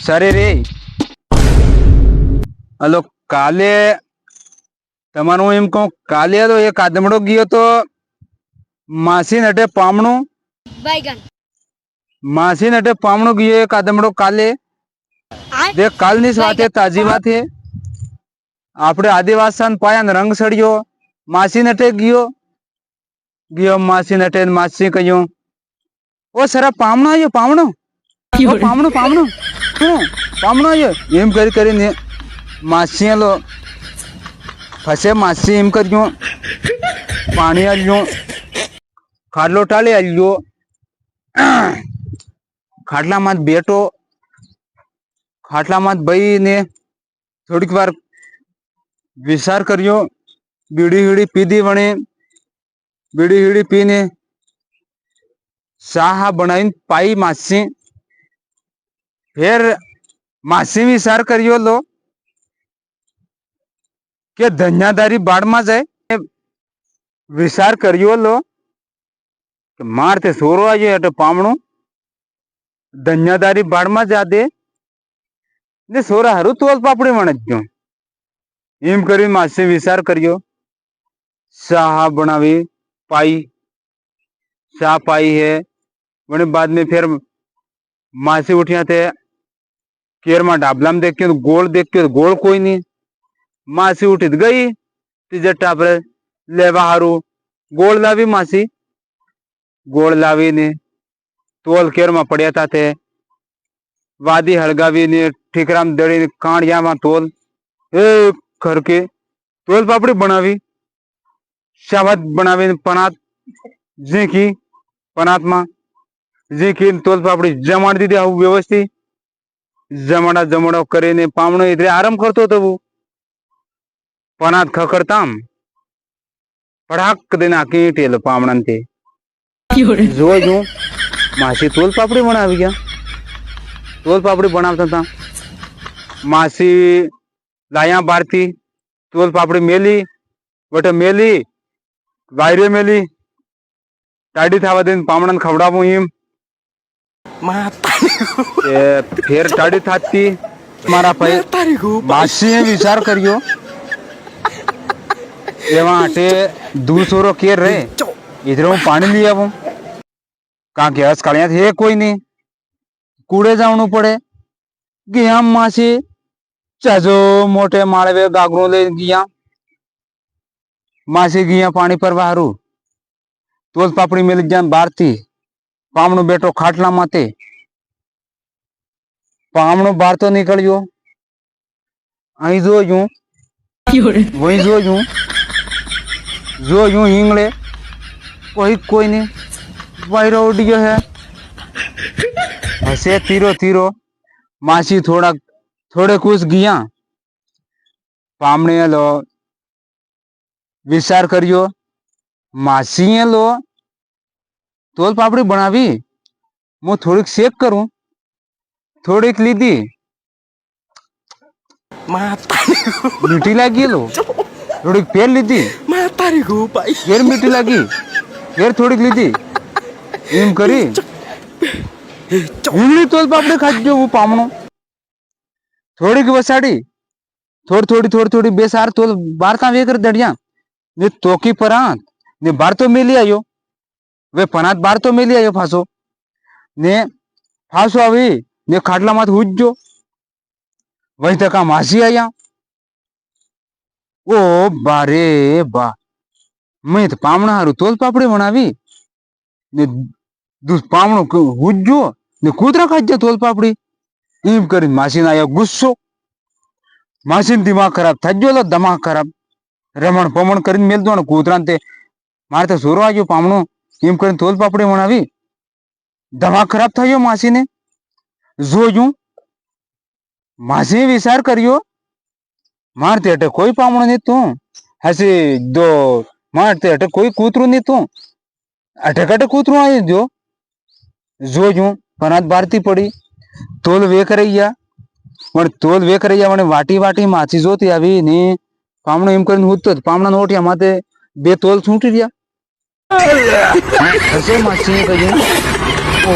સરે રે હલો કાલે તમારું એમ કહું કાલે તો એક આદમડો ગયો તો માસી નટે પામણું बैगन માસી નટે પામણું ગયો એક આદમડો કાલે દેખ કાલની જ વાત છે તાજી વાત છે આપણે આદિવાસી પાયા રંગ સડ્યો માસી નટે ગયો માસી નટે માસી કહ્યું ઓ સરા પામણો આવ્યો પામણો પામણું પામણું શું પામણો આવ્યો એમ કરીને માસી લો ફસે માસી એમ કર્યું પાણી આલ્યું ખાડલો ટાળી આલ્યો ખાટલામાં બેઠો ખાટલામાં ભાઈ ને થોડીક વાર વિચાર કર્યો બીડી હીડી પીધી વણે બીડી હીડી પીને શાહ બનાવીને પાઈ માસી ફેર માસી વિચાર કર્યો લો કે ધન્યાધારી બાળમાં જાય વિચાર કર્યો લો કે માર તે સોરો આવ્યો એટલે પામણું ધન્યાધારી બાળમાં જા દે ને સોરા હારું તોલ પાપડી વણ જ ગયો એમ કરી માસી વિચાર કર્યો શાહ બનાવી पाई शाह पाई है वने बाद में फिर मासी उठिया थे केर में डाबला में देखियो तो गोल कोई नहीं मासी उठी गई तीजे टापर लेवा हारू गोल लावी मासी गोल लावी ने तोल केर में पड़िया था थे वादी हड़गावी ने ठीकरा में दड़ी ने कांडिया में तोल ए करके तोल पापड़ी बनावी शावत बनावी पनात जी पनात में जी तोल पापड़ी जमाड़ दी आવું व्यवस्थित जमाड़ा जमाड़ो કરીને પામણો એટલે આરામ કરતો હતો वो પનાત ખખડતામ પડાક દેને આખી ટેલ પામણાંતે જોજો માસી તોલ પાપડી બનાવી ગયા તોલ પાપડી બનાવતા હતા માસી લાયા બારતી તોલ પાપડી મેલી વટે મેલી વાયરે मेली टाडी थावा दिन पामणन खवडावू एम फिर टाडी थाती मारा भाई मासी विचार करियो एवा आटे दूसरो केर रे इधर हूँ पानी लिया आऊं कहा के हस कालिया थे कोई नहीं कूड़े जावनु पड़े गया मासी चजो मोटे माळवे गागरो ले गया मासी गया पानी पर बाहरू तोल पापड़ी मिल गया बार थी पामणो बेटो खाटला माते पामणो बार तो निकलियो अही जो यूं वही जो यूं हिंगले कोई नहीं वायरो उड़ियो है हसे तीरो तीरो मासी थोड़े कुछ गया पामणे लो विचार करियो मासी लो तोल पापड़ी बनावी मु थोड़ी शेक करूं थोड़ी लीधी मीठी लगी लो थोड़ी पेर लीधी फिर मीठी लगी फिर थोड़ी लीधी एम करी हिंगली तोल पापड़ी खा जो वो पामणो थोड़ी की वसाड़ी थोड़ी बेसार तोल बार का वे कर दड़िया ने तोकी परांत ने बार तो मिली आयो वे पनात बार तो मिली आयो फासो ने फासो आवी ने खाटला माथ हुज्जो वही तक मासी आया ओ बारे बा मैं तो पामणा हारू तोल पापड़ी बनावी ने दूस पामणो हुज्जो ने कूतरा खाज्जा तोल पापड़ी एम करी मासी आया गुस्सो मासी दिमाग खराब थज्जो लो दिमाग खराब रमण पमण કરીને મેલ દો ને કૂતરાને તે મારે તો સોરો આવ્યો પામણો એમ કરીને તોલ પાપડી બનાવી દિમાગ ખરાબ થયો માસીને જોયું માસી વિચાર કર્યો માર તે અટે કોઈ પામણો નહીં તું હસી દો માર તે અટે કોઈ કૂતરું નહીં તું અટે કટે કૂતરું આવી જો જોયું પનાત ભારતી પડી તોલ વેક રહીયા પણ તોલ વેક રહીયા મને વાટી વાટી માછી જોતી આવી ને पामणो एम करीने हुतो पामणा नोटिया माथे बे तोल छूटी दिया हसे मासी कही ओ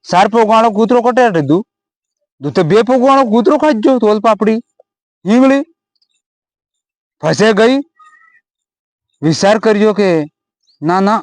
सारपो गाणो कूतरो कटे दू તું તો 2 પગવાળો કૂતરો ખાજો તોલ પાપડી હિંગળી ફસે ગઈ વિચાર કર્યો કે ના ના